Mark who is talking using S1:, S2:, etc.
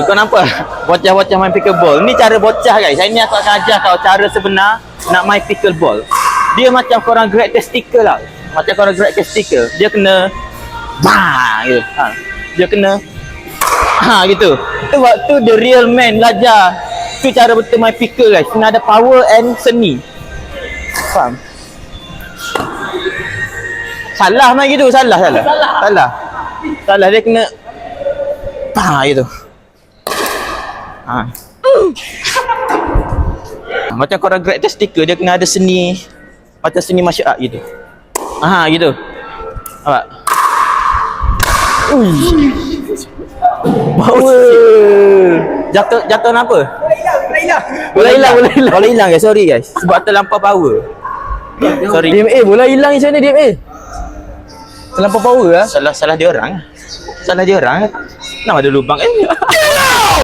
S1: Kau nampak? Bocah-bocah main pickleball. Ni cara bocah guys. Hari ni aku akan ajar kau cara sebenar nak main pickleball. Dia macam korang grab testicle lah. Macam korang grab testicle. Dia kena bang gitu. Dia kena gitu. Itu waktu the real man belajar. Tu cara betul main pickle guys. Kena ada power and seni. Faham? Salah main gitu, salah. Salah dia kena gitu. Macam korang grab testicle dia kena ada seni. Macam seni martial art gitu. Gitu. Nampak? Power. Jatuh apa? Bola hilang guys, sorry guys. Sebab terlampau power. Sorry.
S2: DMA bola hilang macam mana DMA? Terlampau power lah.
S1: Salah dia orang. Nama ada lubang